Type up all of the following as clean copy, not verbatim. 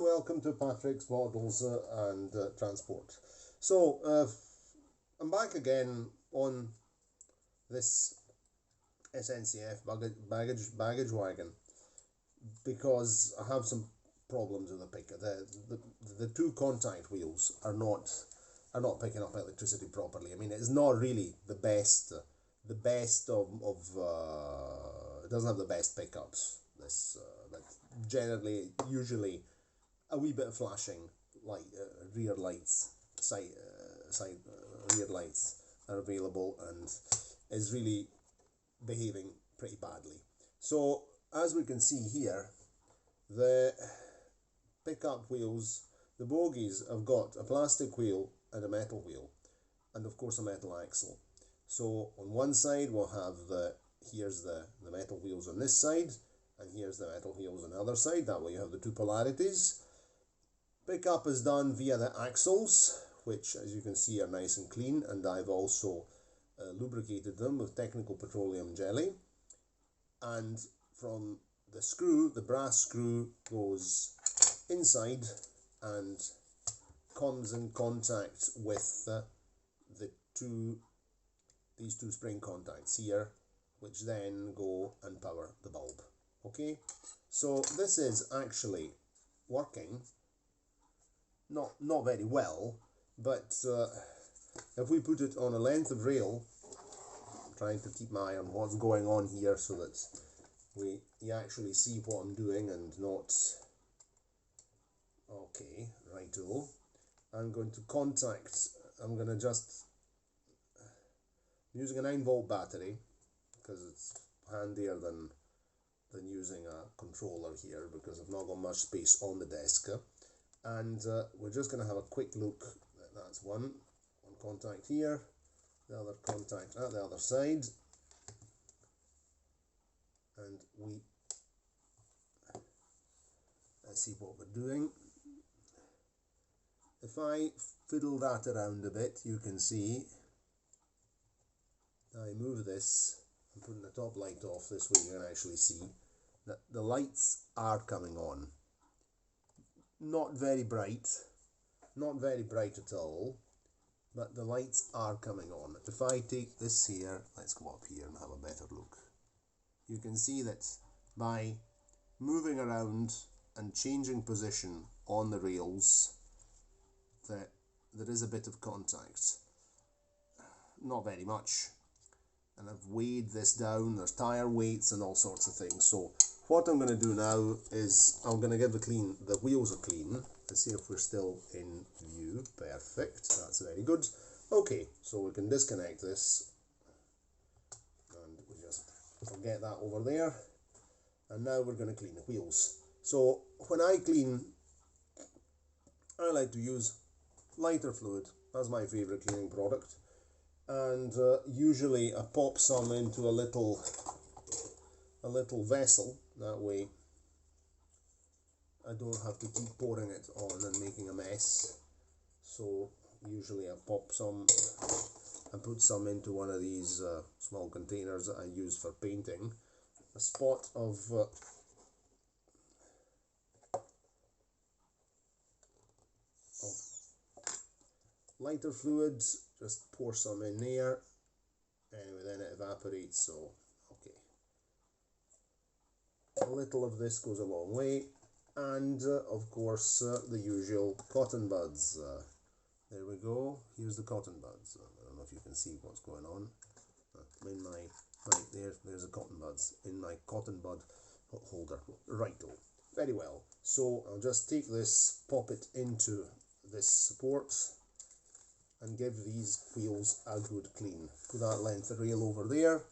welcome to Patrick's Models and Transport. So, I'm back again on this SNCF baggage wagon because I have some problems with the picker. The two contact wheels are not picking up electricity properly. I mean, it's not really the best of it doesn't have the best pickups. Usually a wee bit of flashing, like rear lights, side rear lights are available, and is really behaving pretty badly. So as we can see here, the pickup wheels, the bogies have got a plastic wheel and a metal wheel, and of course a metal axle. So on one side we'll have here's the metal wheels on this side, and here's the metal wheels on the other side. That way you have the two polarities. Pickup is done via the axles, which as you can see are nice and clean, and I've also lubricated them with technical petroleum jelly. And from the screw, the brass screw goes inside and comes in contact with these two spring contacts here, which then go and power the bulb. Okay, so this is actually working, not very well, but if we put it on a length of rail, I'm trying to keep my eye on what's going on here so that you actually see what I'm doing and not. Okay, righto. I'm going to using a 9-volt battery because it's handier than using a controller here, because I've not got much space on the desk. And we're just going to have a quick look. That's one contact here, the other contact at the other side, and let's see what we're doing. If I fiddle that around a bit, you can see I move this. I'm putting the top light off, this way you can actually see that the lights are coming on. Not very bright at all, but the lights are coming on. If I take this here, let's go up here and have a better look. You can see that by moving around and changing position on the rails, that there is a bit of contact. Not very much. And I've weighed this down. There's tire weights and all sorts of things. So what I'm going to do now is I'm going to give the wheels a clean. Let's see if we're still in view. Perfect, that's very good. Okay, so we can disconnect this and we just forget that over there, and now we're going to clean the wheels. So when I clean, I like to use lighter fluid. That's my favorite cleaning product, and usually I pop some into a little vessel. That way I don't have to keep pouring it on and making a mess. So usually I pop some and put some into one of these small containers that I use for painting. A spot of lighter fluids, just pour some in there. Anyway, then it evaporates, so okay. A little of this goes a long way. And of course the usual cotton buds. There we go. Here's the cotton buds. I don't know if you can see what's going on. In my there's the cotton buds in my cotton bud holder. Righto. Very well. So I'll just take this, pop it into this support, and give these wheels a good clean. Put that length of rail over there.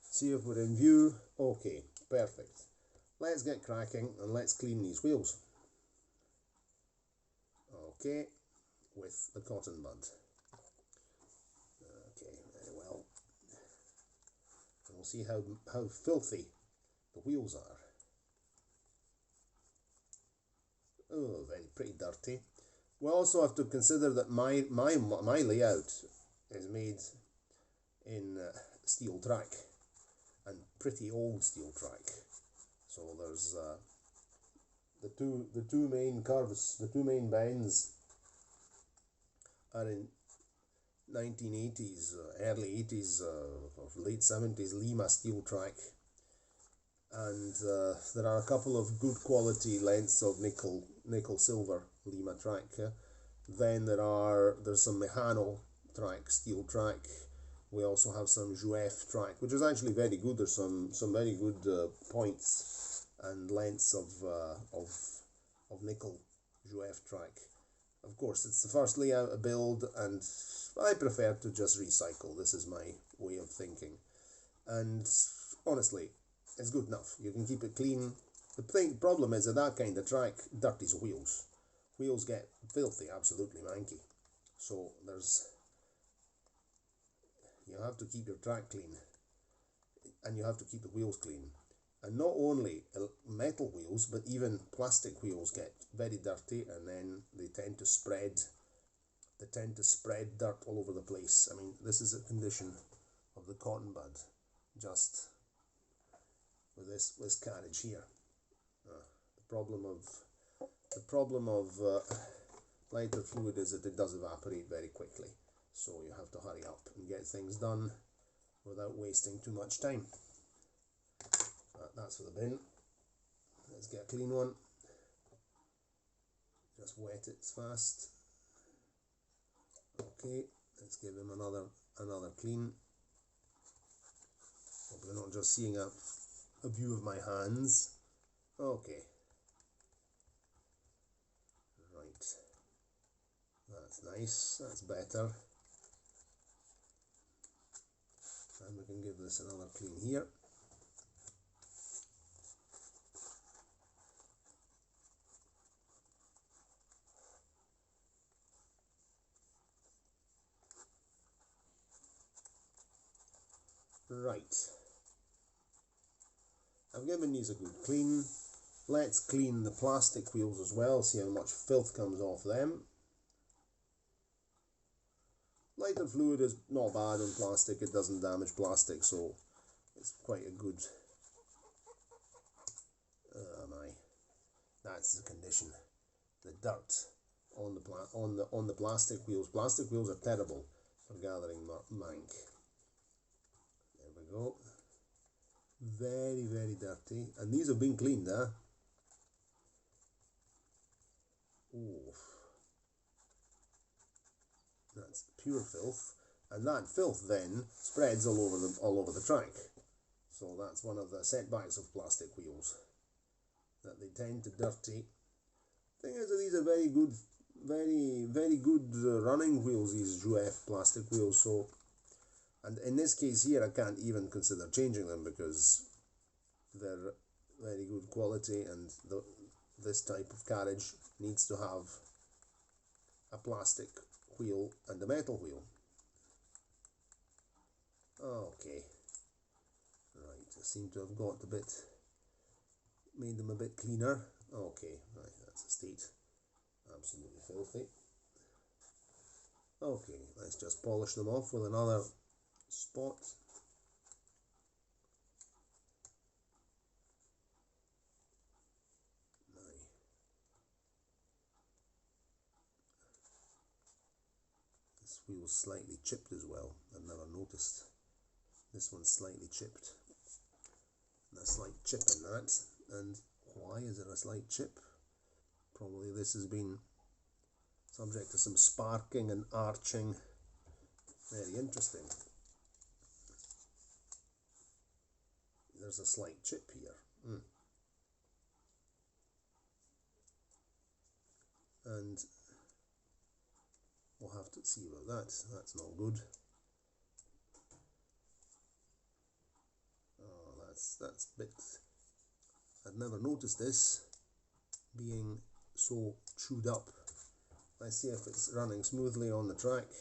See if we're in view. Okay, perfect. Let's get cracking and let's clean these wheels. Okay, with the cotton bud. Okay, very well. And we'll see how filthy the wheels are. Oh, pretty dirty. We also have to consider that my layout is made in steel track, and pretty old steel track. So there's the two main curves, the two main bends are in 1980s, early 80s, or late 70s Lima steel track, and there are a couple of good quality lengths of nickel silver Lima track. Then there's some Mehano track, steel track. We also have some Jouef track, which is actually very good. There's some very good points and lengths of nickel Jouef track. Of course, it's the first layout build, and I prefer to just recycle. This is my way of thinking, and honestly, it's good enough. You can keep it clean. The problem is that kind of track dirties wheels. Wheels get filthy, absolutely manky. So you have to keep your track clean, and you have to keep the wheels clean. And not only metal wheels, but even plastic wheels get very dirty, and then they tend to spread dirt all over the place. I mean, this is the condition of the cotton bud, just with this carriage here. The problem of lighter fluid is that it does evaporate very quickly, so you have to hurry up and get things done without wasting too much time. That's for the bin. Let's get a clean one. Just wet it fast. Okay, let's give him another clean. Hope you're not just seeing a view of my hands. Okay. Right. That's nice. That's better. And we can give this another clean here. Right. I've given these a good clean. Let's clean the plastic wheels as well, see how much filth comes off them. Lighter fluid is not bad on plastic, it doesn't damage plastic, so it's quite a good... that's the condition. The dirt on the plastic wheels. Plastic wheels are terrible for gathering mank. There we go. Very, very dirty. And these have been cleaned, huh? Ooh. That's pure filth. And that filth then spreads all over the track. So that's one of the setbacks of plastic wheels, that they tend to dirty. Thing is that these are very good, very good running wheels, these Jouef plastic wheels. So, and in this case here, I can't even consider changing them because they're very good quality, and this type of carriage needs to have a plastic wheel and a metal wheel. Okay, right, I seem to have got made them a bit cleaner. Okay, right, that's the state. Absolutely filthy. Okay, let's just polish them off with another spot. This wheel's slightly chipped as well. I've never noticed. This one's slightly chipped. And a slight chip in that. And why is there a slight chip? Probably this has been subject to some sparking and arching. Very interesting. There's a slight chip here. And we'll have to see about that. That's not good. Oh, that's a bit... I'd never noticed this being so chewed up. Let's see if it's running smoothly on the track.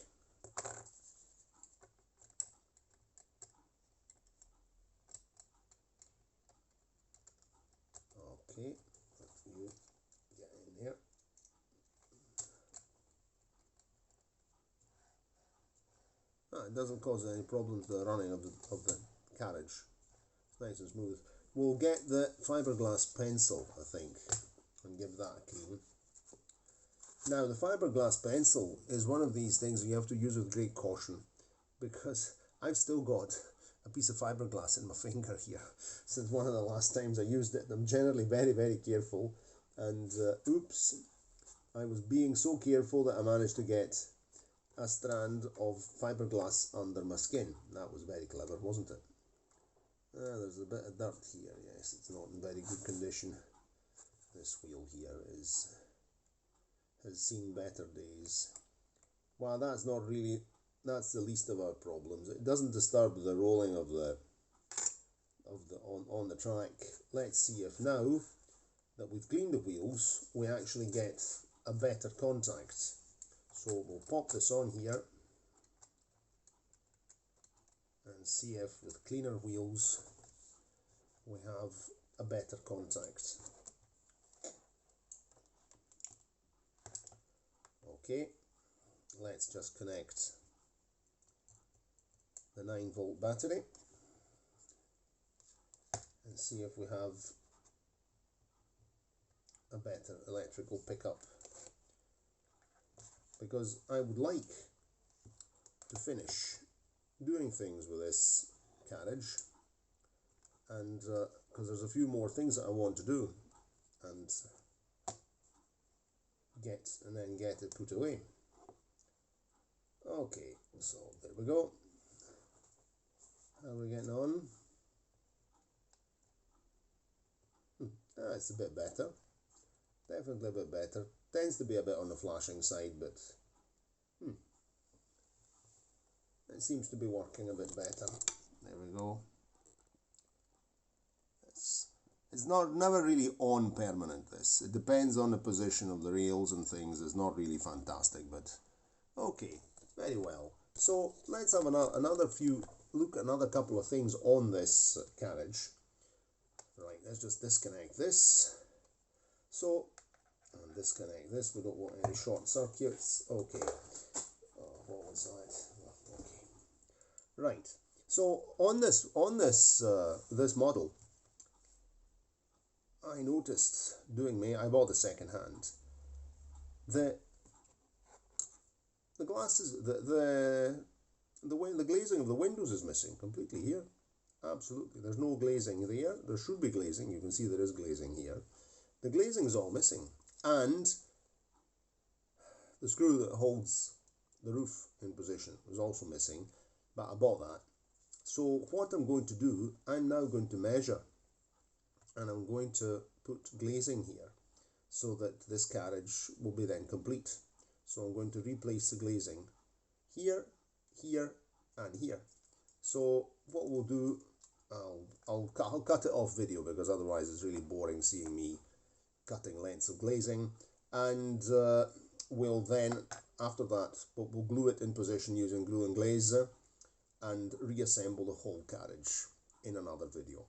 Okay, let you get in here. It doesn't cause any problems to the running of the carriage. It's nice and smooth. We'll get the fiberglass pencil, I think. and give that a clean. Now, the fiberglass pencil is one of these things you have to use with great caution, because I've still got a piece of fiberglass in my finger here since one of the last times I used it. I'm generally very, very careful, and oops, I was being so careful that I managed to get a strand of fiberglass under my skin. That was very clever, wasn't it? There's a bit of dirt here. Yes, it's not in very good condition. This wheel here has seen better days. Well, that's not really, that's the least of our problems. It doesn't disturb the rolling of the on the track. Let's see if now that we've cleaned the wheels, we actually get a better contact. So we'll pop this on here and see if with cleaner wheels we have a better contact. Okay, let's just connect the 9-volt battery and see if we have a better electrical pickup, because I would like to finish doing things with this carriage, and because there's a few more things that I want to do and then get it put away. Okay, so there we go. How are we getting on? It's a bit better. Definitely a bit better. Tends to be a bit on the flashing side, but it seems to be working a bit better. There we go. It's never really on permanent, this. It depends on the position of the rails and things. It's not really fantastic, but okay, very well. So let's have another couple of things on this carriage. Right, let's just disconnect this. So, and disconnect this. We don't want any short circuits. Okay. Oh, what was that? Okay. Right. So on this model, I noticed I bought the second hand. The glasses, the glazing of the windows is missing completely here. Absolutely, there's no glazing there. There should be glazing. You can see there is glazing here. The glazing is all missing, and the screw that holds the roof in position was also missing, but I bought that. So what I'm going to do, I'm now going to measure, and I'm going to put glazing here so that this carriage will be then complete. So I'm going to replace the glazing here, here, and here. So what we'll do, I'll cut it off video, because otherwise it's really boring seeing me cutting lengths of glazing, and we'll then, after that, we'll glue it in position using glue and glaze and reassemble the whole carriage in another video.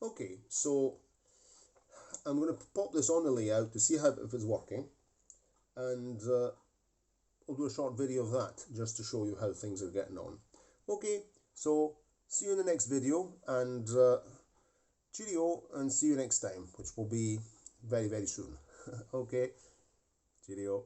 Okay, so I'm going to pop this on the layout to see if it's working, and we'll do a short video of that just to show you how things are getting on. Okay, so see you in the next video, and cheerio, and see you next time, which will be very, very soon. Okay, cheerio.